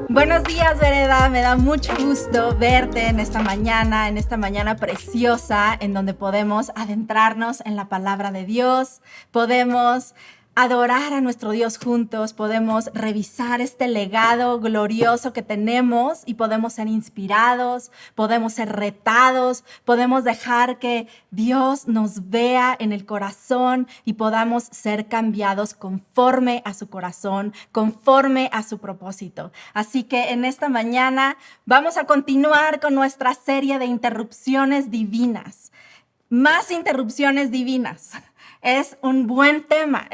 Buenos días, Vereda. Me da mucho gusto verte en esta mañana preciosa, en donde podemos adentrarnos en la palabra de Dios, podemos adorar a nuestro Dios juntos, podemos revisar este legado glorioso que tenemos y podemos ser inspirados, podemos ser retados, podemos dejar que Dios nos vea en el corazón y podamos ser cambiados conforme a su corazón, conforme a su propósito. Así que en esta mañana vamos a continuar con nuestra serie de interrupciones divinas. Más interrupciones divinas. Es un buen tema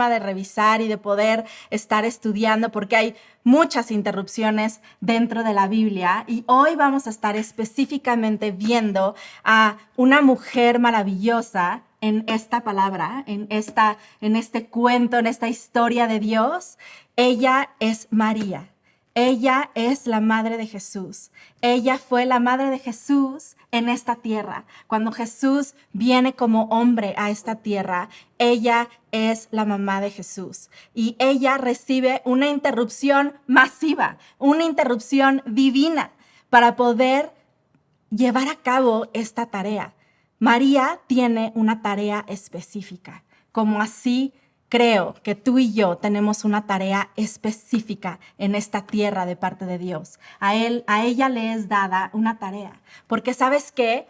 de revisar y de poder estar estudiando porque hay muchas interrupciones dentro de la Biblia y hoy vamos a estar específicamente viendo a una mujer maravillosa en esta palabra, en este cuento, en esta historia de Dios. Ella es María. Ella es la madre de Jesús. Ella fue la madre de Jesús en esta tierra. Cuando Jesús viene como hombre a esta tierra, ella es la mamá de Jesús. Y ella recibe una interrupción masiva, una interrupción divina para poder llevar a cabo esta tarea. María tiene una tarea específica, como así creo que tú y yo tenemos una tarea específica en esta tierra de parte de Dios. A ella le es dada una tarea. Porque ¿sabes qué?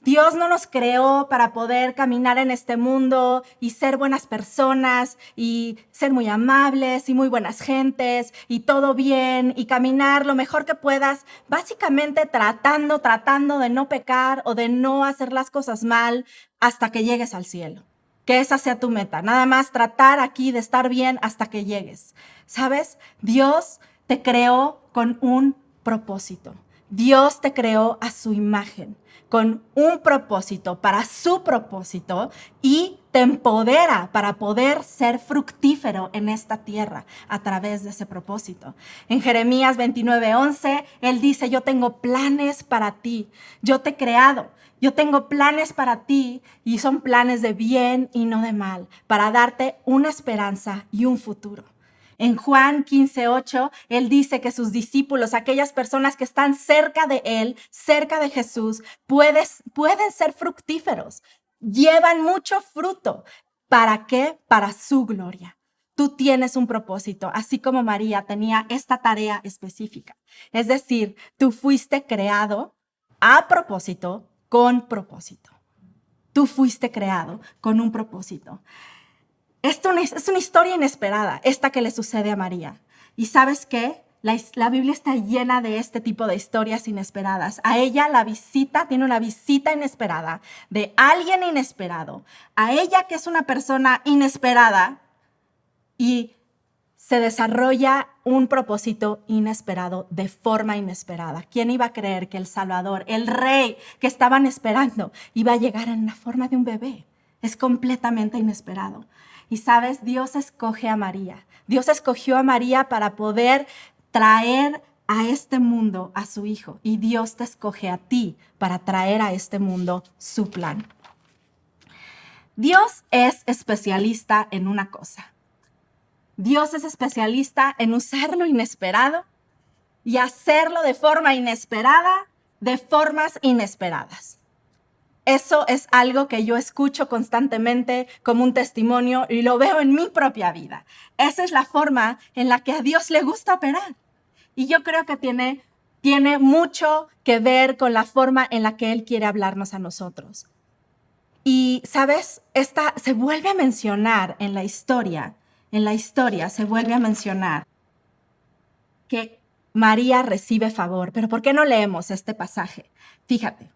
Dios no nos creó para poder caminar en este mundo y ser buenas personas y ser muy amables y muy buenas gentes y todo bien y caminar lo mejor que puedas, básicamente tratando de no pecar o de no hacer las cosas mal hasta que llegues al cielo. Que esa sea tu meta, nada más tratar aquí de estar bien hasta que llegues. ¿Sabes? Dios te creó con un propósito. Dios te creó a su imagen, con un propósito, para su propósito, y te empodera para poder ser fructífero en esta tierra a través de ese propósito. En Jeremías 29:11, Él dice, yo tengo planes para ti, yo te he creado. Yo tengo planes para ti y son planes de bien y no de mal, para darte una esperanza y un futuro. En Juan 15:8, Él dice que sus discípulos, aquellas personas que están cerca de Él, cerca de Jesús, pueden ser fructíferos, llevan mucho fruto. ¿Para qué? Para su gloria. Tú tienes un propósito, así como María tenía esta tarea específica. Es decir, tú fuiste creado a propósito, con propósito. Tú fuiste creado con un propósito. Esto es una historia inesperada, esta que le sucede a María. ¿Y sabes qué? La Biblia está llena de este tipo de historias inesperadas. A ella tiene una visita inesperada de alguien inesperado. A ella, que es una persona inesperada, y se desarrolla un propósito inesperado de forma inesperada. ¿Quién iba a creer que el Salvador, el Rey que estaban esperando, iba a llegar en la forma de un bebé? Es completamente inesperado. Y sabes, Dios escoge a María. Dios escogió a María para poder traer a este mundo a su Hijo. Y Dios te escoge a ti para traer a este mundo su plan. Dios es especialista en una cosa. Dios es especialista en usar lo inesperado y hacerlo de forma inesperada, de formas inesperadas. Eso es algo que yo escucho constantemente como un testimonio y lo veo en mi propia vida. Esa es la forma en la que a Dios le gusta operar. Y yo creo que tiene mucho que ver con la forma en la que Él quiere hablarnos a nosotros. Y, ¿sabes? Se vuelve a mencionar en la historia se vuelve a mencionar que María recibe favor. Pero ¿por qué no leemos este pasaje? Fíjate,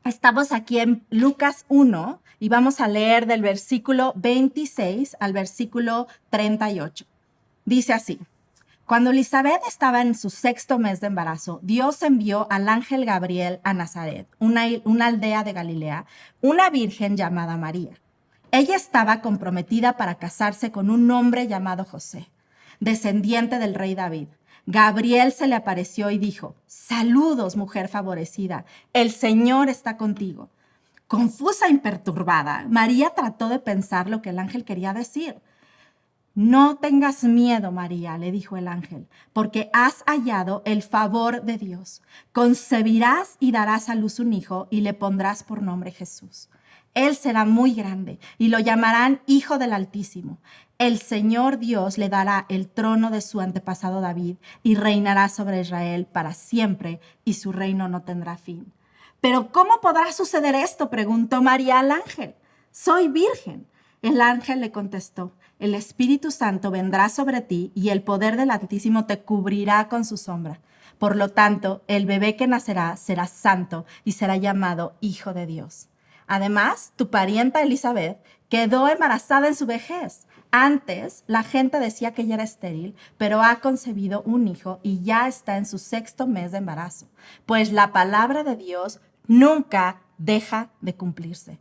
estamos aquí en Lucas 1 y vamos a leer del versículo 26 al versículo 38. Dice así: Cuando Elizabeth estaba en su 6º mes de embarazo, Dios envió al ángel Gabriel a Nazaret, una aldea de Galilea, una virgen llamada María. Ella estaba comprometida para casarse con un hombre llamado José, descendiente del rey David. Gabriel se le apareció y dijo: «Saludos, mujer favorecida, el Señor está contigo». Confusa e imperturbada, María trató de pensar lo que el ángel quería decir. «No tengas miedo, María», le dijo el ángel, «porque has hallado el favor de Dios. Concebirás y darás a luz un hijo y le pondrás por nombre Jesús. Él será muy grande y lo llamarán Hijo del Altísimo. El Señor Dios le dará el trono de su antepasado David y reinará sobre Israel para siempre, y su reino no tendrá fin». «¿Pero cómo podrá suceder esto?», preguntó María al ángel. «Soy virgen». El ángel le contestó: «El Espíritu Santo vendrá sobre ti y el poder del Altísimo te cubrirá con su sombra. Por lo tanto, el bebé que nacerá será santo y será llamado Hijo de Dios. Además, tu parienta Elizabeth quedó embarazada en su vejez. Antes, la gente decía que ella era estéril, pero ha concebido un hijo y ya está en su 6º mes de embarazo, pues la palabra de Dios nunca deja de cumplirse».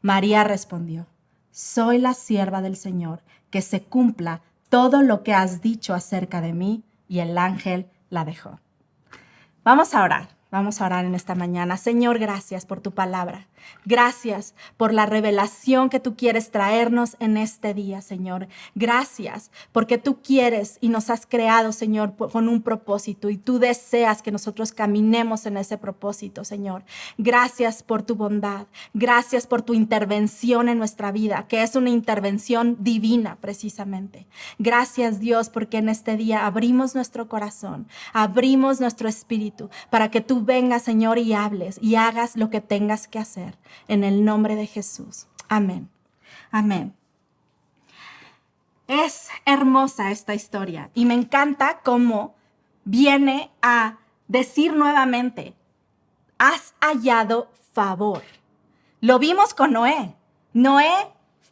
María respondió: «Soy la sierva del Señor, que se cumpla todo lo que has dicho acerca de mí». Y el ángel la dejó. Vamos a orar en esta mañana. Señor, gracias por tu palabra. Gracias por la revelación que tú quieres traernos en este día, Señor. Gracias porque tú quieres y nos has creado, Señor, con un propósito, y tú deseas que nosotros caminemos en ese propósito, Señor. Gracias por tu bondad. Gracias por tu intervención en nuestra vida, que es una intervención divina precisamente. Gracias, Dios, porque en este día abrimos nuestro corazón, abrimos nuestro espíritu para que tú vengas, Señor, y hables y hagas lo que tengas que hacer. En el nombre de Jesús. Amén. Amén. Es hermosa esta historia y me encanta cómo viene a decir nuevamente: has hallado favor. Lo vimos con Noé. Noé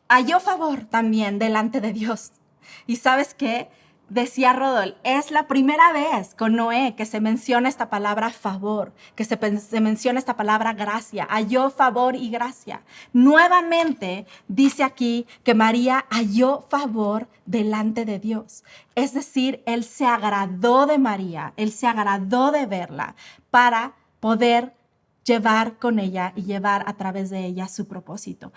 halló favor también delante de Dios. ¿Y sabes qué? Decía Rodol, es la primera vez con Noé que se menciona esta palabra favor, que se menciona esta palabra gracia. Halló favor y gracia. Nuevamente dice aquí que María halló favor delante de Dios. Es decir, él se agradó de María, él se agradó de verla para poder llevar con ella y llevar a través de ella su propósito.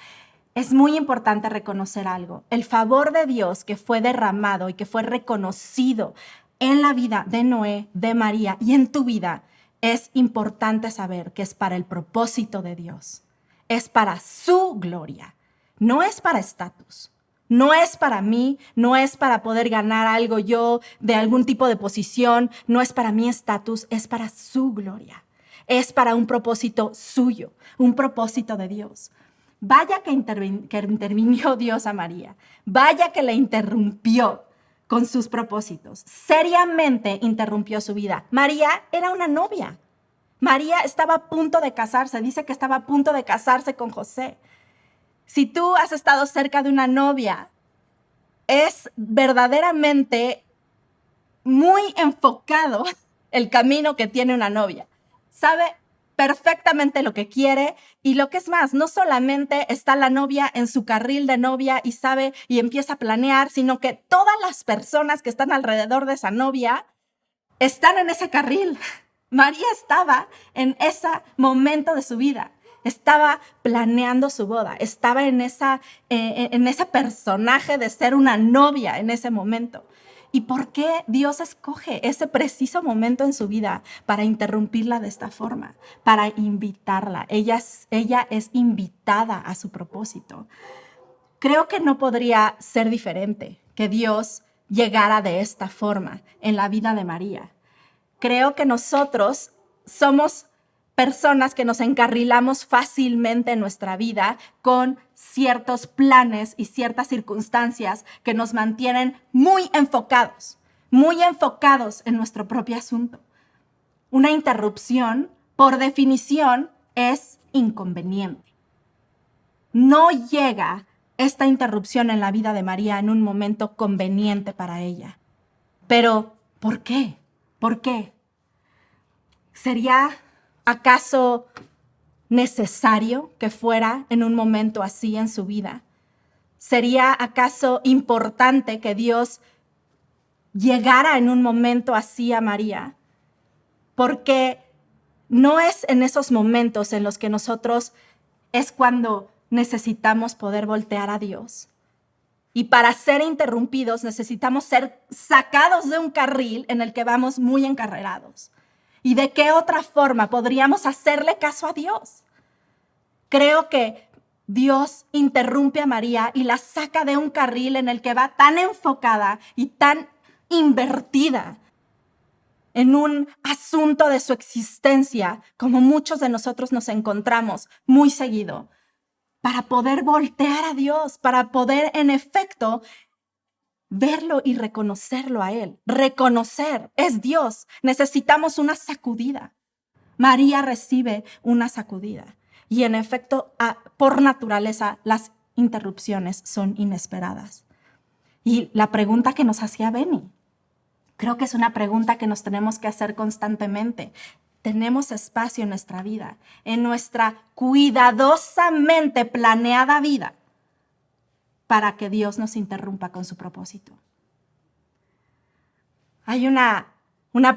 Es muy importante reconocer algo. El favor de Dios que fue derramado y que fue reconocido en la vida de Noé, de María y en tu vida, es importante saber que es para el propósito de Dios. Es para su gloria. No es para estatus. No es para mí, no es para poder ganar algo yo de algún tipo de posición, no es para mi estatus, es para su gloria. Es para un propósito suyo, un propósito de Dios. Vaya que intervinió Dios a María. Vaya que la interrumpió con sus propósitos. Seriamente interrumpió su vida. María era una novia. María estaba a punto de casarse. Dice que estaba a punto de casarse con José. Si tú has estado cerca de una novia, es verdaderamente muy enfocado el camino que tiene una novia. Sabe perfectamente lo que quiere, y lo que es más, no solamente está la novia en su carril de novia y sabe y empieza a planear, sino que todas las personas que están alrededor de esa novia están en ese carril. María estaba en ese momento de su vida. Estaba planeando su boda, estaba en ese personaje de ser una novia en ese momento. ¿Y por qué Dios escoge ese preciso momento en su vida para interrumpirla de esta forma? Para invitarla. Ella es invitada a su propósito. Creo que no podría ser diferente que Dios llegara de esta forma en la vida de María. Creo que nosotros somos personas que nos encarrilamos fácilmente en nuestra vida con ciertos planes y ciertas circunstancias que nos mantienen muy enfocados en nuestro propio asunto. Una interrupción, por definición, es inconveniente. No llega esta interrupción en la vida de María en un momento conveniente para ella. Pero ¿Por qué? ¿Por qué? ¿Sería acaso necesario que fuera en un momento así en su vida? ¿Sería acaso importante que Dios llegara en un momento así a María? Porque no es en esos momentos en los que nosotros es cuando necesitamos poder voltear a Dios. Y para ser interrumpidos necesitamos ser sacados de un carril en el que vamos muy encarrerados. ¿Y de qué otra forma podríamos hacerle caso a Dios? Creo que Dios interrumpe a María y la saca de un carril en el que va tan enfocada y tan invertida en un asunto de su existencia, como muchos de nosotros nos encontramos muy seguido, para poder voltear a Dios, para poder en efecto verlo y reconocerlo a Él. Reconocer, es Dios. Necesitamos una sacudida. María recibe una sacudida. Y en efecto, por naturaleza, las interrupciones son inesperadas. Y la pregunta que nos hacía Benny, creo que es una pregunta que nos tenemos que hacer constantemente. Tenemos espacio en nuestra vida, en nuestra cuidadosamente planeada vida, para que Dios nos interrumpa con su propósito. Hay una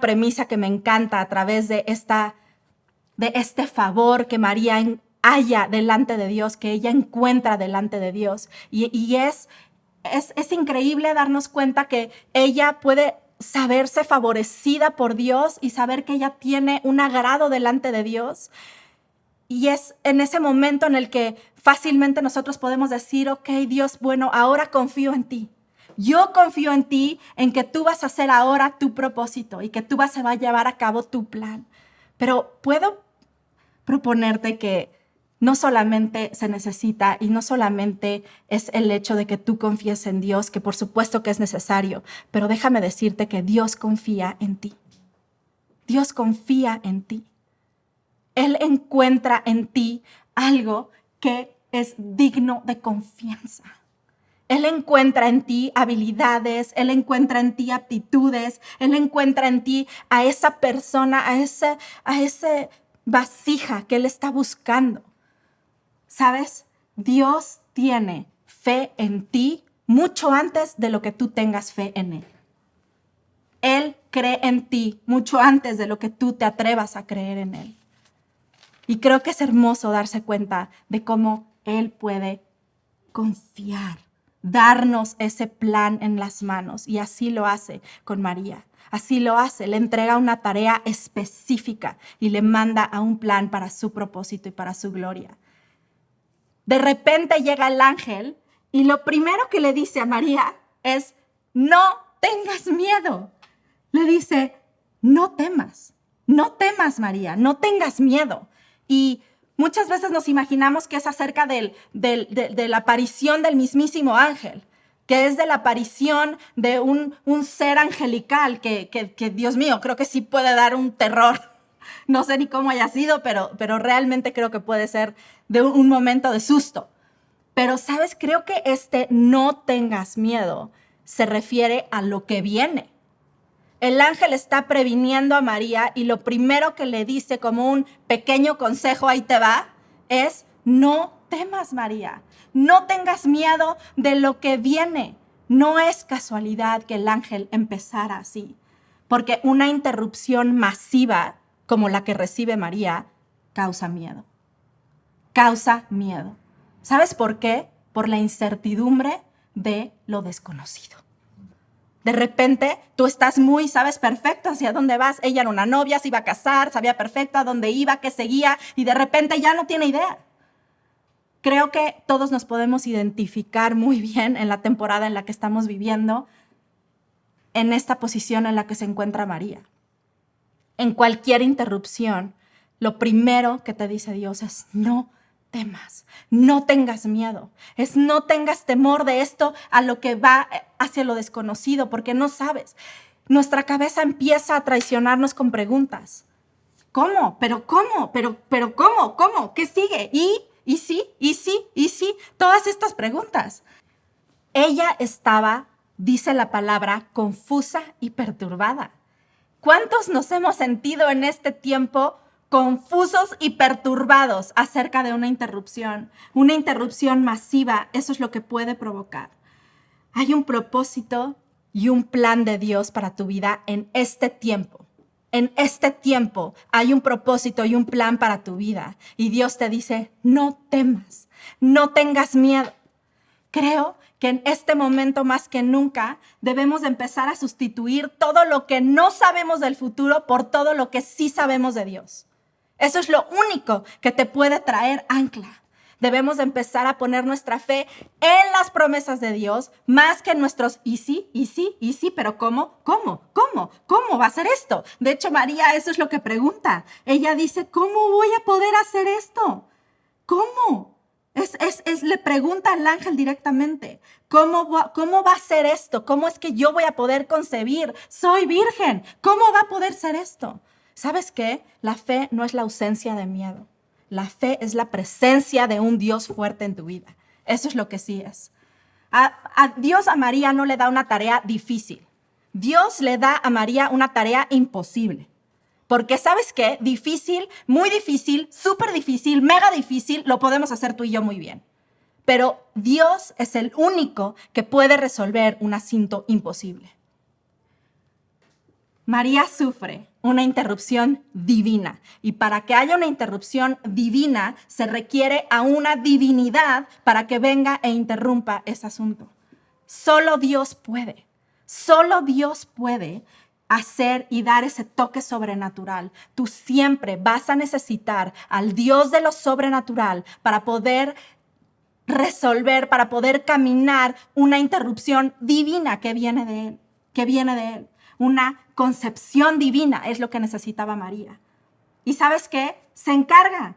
premisa que me encanta a través de este favor que María halla delante de Dios, que ella encuentra delante de Dios. Y es increíble darnos cuenta que ella puede saberse favorecida por Dios y saber que ella tiene un agrado delante de Dios. Y es en ese momento en el que fácilmente nosotros podemos decir, ok, Dios, bueno, ahora confío en ti. Yo confío en ti, en que tú vas a hacer ahora tu propósito y que tú vas a llevar a cabo tu plan. Pero puedo proponerte que no solamente se necesita y no solamente es el hecho de que tú confíes en Dios, que por supuesto que es necesario, pero déjame decirte que Dios confía en ti. Dios confía en ti. Él encuentra en ti algo que es digno de confianza. Él encuentra en ti habilidades, Él encuentra en ti aptitudes, Él encuentra en ti a esa persona, a ese vasija que Él está buscando. ¿Sabes? Dios tiene fe en ti mucho antes de lo que tú tengas fe en Él. Él cree en ti mucho antes de lo que tú te atrevas a creer en Él. Y creo que es hermoso darse cuenta de cómo Él puede confiar, darnos ese plan en las manos. Y así lo hace con María. Así lo hace. Le entrega una tarea específica y le manda a un plan para su propósito y para su gloria. De repente llega el ángel y lo primero que le dice a María es, no tengas miedo. Le dice, no temas María, no tengas miedo. Y muchas veces nos imaginamos que es acerca de la aparición del mismísimo ángel, que es de la aparición de un ser angelical que, Dios mío, creo que sí puede dar un terror. No sé ni cómo haya sido, pero realmente creo que puede ser de un momento de susto. Pero, ¿sabes? Creo que no tengas miedo se refiere a lo que viene. El ángel está previniendo a María y lo primero que le dice como un pequeño consejo, ahí te va, es no temas, María. No tengas miedo de lo que viene. No es casualidad que el ángel empezara así, porque una interrupción masiva como la que recibe María causa miedo. Causa miedo. ¿Sabes por qué? Por la incertidumbre de lo desconocido. De repente, tú sabes perfecto hacia dónde vas. Ella era una novia, se iba a casar, sabía perfecto a dónde iba, qué seguía, y de repente ya no tiene idea. Creo que todos nos podemos identificar muy bien en la temporada en la que estamos viviendo, en esta posición en la que se encuentra María. En cualquier interrupción, lo primero que te dice Dios es no temas, no tengas miedo, no tengas temor de esto a lo que va hacia lo desconocido, porque no sabes. Nuestra cabeza empieza a traicionarnos con preguntas. ¿Cómo? ¿Pero cómo? ¿Pero cómo? ¿Cómo? ¿Qué sigue? ¿Y sí? Todas estas preguntas. Ella estaba dice la palabra, confusa y perturbada. ¿Cuántos nos hemos sentido en este tiempo confusos y perturbados acerca de una interrupción? Una interrupción masiva, eso es lo que puede provocar. Hay un propósito y un plan de Dios para tu vida en este tiempo. En este tiempo hay un propósito y un plan para tu vida. Y Dios te dice, no temas, no tengas miedo. Creo que en este momento más que nunca debemos de empezar a sustituir todo lo que no sabemos del futuro por todo lo que sí sabemos de Dios. Eso es lo único que te puede traer ancla. Debemos de empezar a poner nuestra fe en las promesas de Dios más que en nuestros y sí, pero ¿cómo va a ser esto? De hecho, María, eso es lo que pregunta. Ella dice, ¿cómo voy a poder hacer esto? ¿Cómo? Le pregunta al ángel directamente, ¿cómo va a ser esto? ¿Cómo es que yo voy a poder concebir? Soy virgen, ¿cómo va a poder ser esto? ¿Sabes qué? La fe no es la ausencia de miedo. La fe es la presencia de un Dios fuerte en tu vida. Eso es lo que sí es. Dios a María no le da una tarea difícil. Dios le da a María una tarea imposible. Porque ¿sabes qué? Difícil, muy difícil, súper difícil, mega difícil, lo podemos hacer tú y yo muy bien. Pero Dios es el único que puede resolver un asunto imposible. María sufre una interrupción divina y para que haya una interrupción divina se requiere a una divinidad para que venga e interrumpa ese asunto. Solo Dios puede hacer y dar ese toque sobrenatural. Tú siempre vas a necesitar al Dios de lo sobrenatural para poder resolver, para poder caminar una interrupción divina que viene de Él. Una concepción divina es lo que necesitaba María. ¿Y sabes qué? Se encarga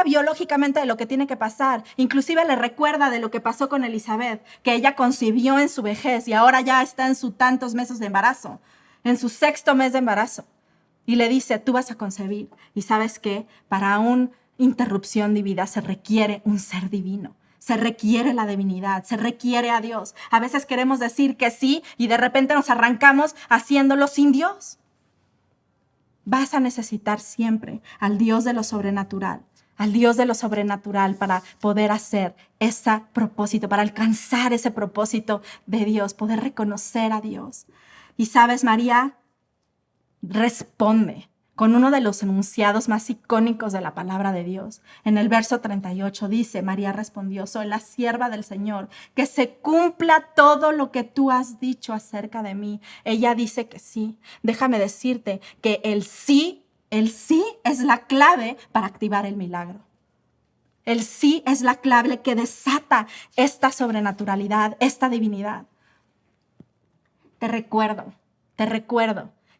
biológicamente de lo que tiene que pasar. Inclusive le recuerda de lo que pasó con Elizabeth, que ella concibió en su vejez y ahora ya está en sus tantos meses de embarazo, en su 6º mes de embarazo. Y le dice, tú vas a concebir. ¿Y sabes qué? Para una interrupción divina se requiere un ser divino. Se requiere la divinidad, se requiere a Dios. A veces queremos decir que sí y de repente nos arrancamos haciéndolo sin Dios. Vas a necesitar siempre al Dios de lo sobrenatural, para poder hacer ese propósito, para alcanzar ese propósito de Dios, poder reconocer a Dios. Y sabes, María responde con uno de los enunciados más icónicos de la palabra de Dios. En el verso 38 dice, María respondió, soy la sierva del Señor, que se cumpla todo lo que tú has dicho acerca de mí. Ella dice que sí. Déjame decirte que el sí es la clave para activar el milagro. El sí es la clave que desata esta sobrenaturalidad, esta divinidad. Te recuerdo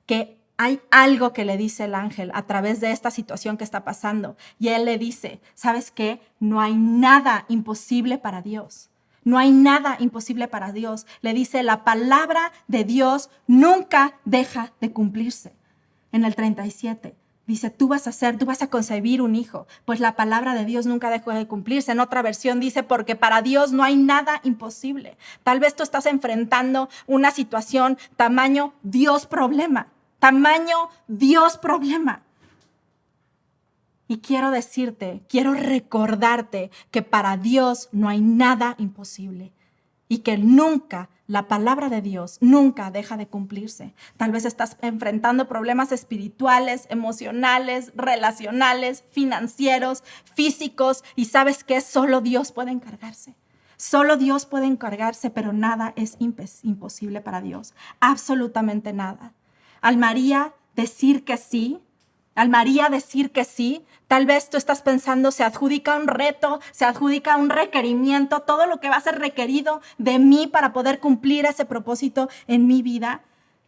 que hay algo que le dice el ángel a través de esta situación que está pasando. Y él le dice, ¿sabes qué? No hay nada imposible para Dios. No hay nada imposible para Dios. Le dice, la palabra de Dios nunca deja de cumplirse. En el 37 dice, tú vas a concebir un hijo. Pues la palabra de Dios nunca deja de cumplirse. En otra versión dice, porque para Dios no hay nada imposible. Tal vez tú estás enfrentando una situación tamaño Dios problema. Y quiero recordarte que para Dios no hay nada imposible y que nunca, la palabra de Dios nunca deja de cumplirse. Tal vez estás enfrentando problemas espirituales, emocionales, relacionales, financieros, físicos y sabes que solo Dios puede encargarse. Solo Dios puede encargarse, pero nada es imposible para Dios. Absolutamente nada. Al María decir que sí, tal vez tú estás pensando, se adjudica un reto, se adjudica un requerimiento, todo lo que va a ser requerido de mí para poder cumplir ese propósito en mi vida.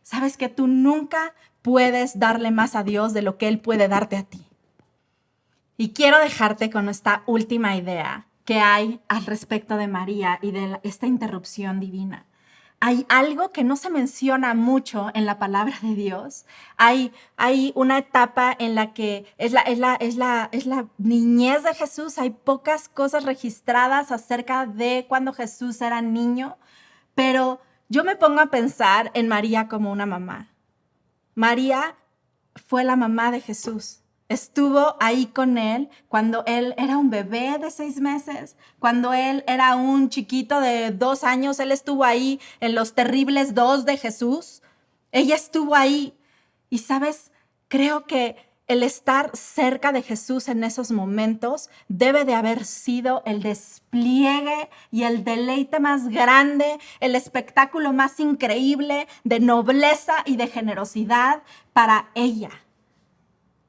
Sabes que tú nunca puedes darle más a Dios de lo que Él puede darte a ti. Y quiero dejarte con esta última idea que hay al respecto de María y de esta interrupción divina. Hay algo que no se menciona mucho en la palabra de Dios. Hay una etapa en la que es la niñez de Jesús. Hay pocas cosas registradas acerca de cuando Jesús era niño, pero yo me pongo a pensar en María como una mamá. María fue la mamá de Jesús. Estuvo ahí con él cuando él era un bebé de 6 meses, cuando él era un chiquito de 2 años, él estuvo ahí en los terribles 2 de Jesús. Ella estuvo ahí. Y sabes, creo que el estar cerca de Jesús en esos momentos debe de haber sido el despliegue y el deleite más grande, el espectáculo más increíble de nobleza y de generosidad para ella.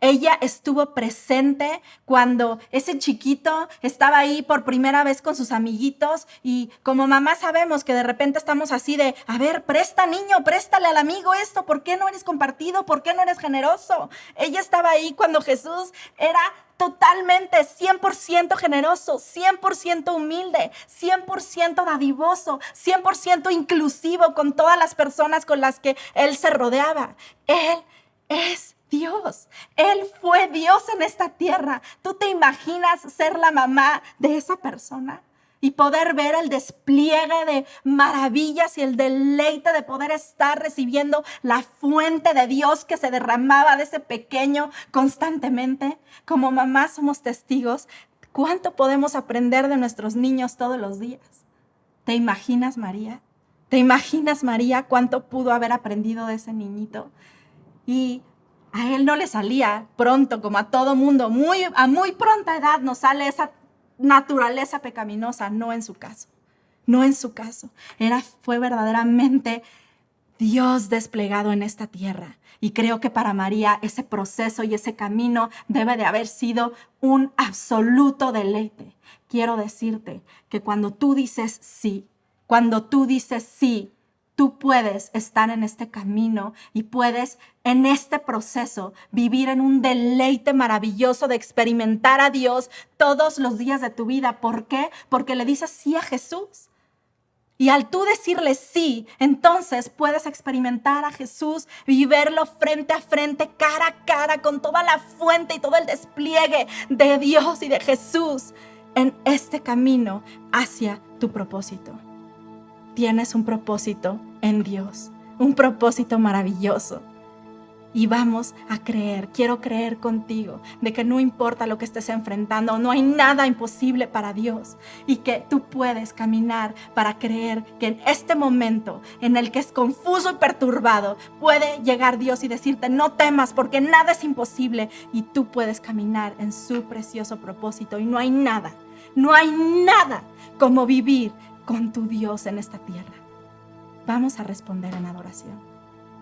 Ella estuvo presente cuando ese chiquito estaba ahí por primera vez con sus amiguitos y como mamá sabemos que de repente estamos así de, a ver, presta niño, préstale al amigo esto, ¿por qué no eres compartido? ¿Por qué no eres generoso? Ella estaba ahí cuando Jesús era totalmente 100% generoso, 100% humilde, 100% dadivoso, 100% inclusivo con todas las personas con las que él se rodeaba. Él es Dios. Él fue Dios en esta tierra. ¿Tú te imaginas ser la mamá de esa persona? Y poder ver el despliegue de maravillas y el deleite de poder estar recibiendo la fuente de Dios que se derramaba de ese pequeño constantemente. Como mamás somos testigos. ¿Cuánto podemos aprender de nuestros niños todos los días? ¿Te imaginas, María? ¿Te imaginas, María, cuánto pudo haber aprendido de ese niñito? Y a él no le salía pronto, como a todo mundo, a muy pronta edad nos sale esa naturaleza pecaminosa, no en su caso. No en su caso. Fue verdaderamente Dios desplegado en esta tierra. Y creo que para María ese proceso y ese camino debe de haber sido un absoluto deleite. Quiero decirte que cuando tú dices sí, tú puedes estar en este camino y puedes en este proceso vivir en un deleite maravilloso de experimentar a Dios todos los días de tu vida. ¿Por qué? Porque le dices sí a Jesús. Y al tú decirle sí, entonces puedes experimentar a Jesús y verlo frente a frente, cara a cara, con toda la fuente y todo el despliegue de Dios y de Jesús en este camino hacia tu propósito. Tienes un propósito en Dios, un propósito maravilloso. Y vamos a creer, quiero creer contigo, de que no importa lo que estés enfrentando, no hay nada imposible para Dios. Y que tú puedes caminar para creer que en este momento en el que es confuso y perturbado, puede llegar Dios y decirte, no temas porque nada es imposible. Y tú puedes caminar en su precioso propósito. Y no hay nada como vivir con tu Dios en esta tierra. Vamos a responder en adoración.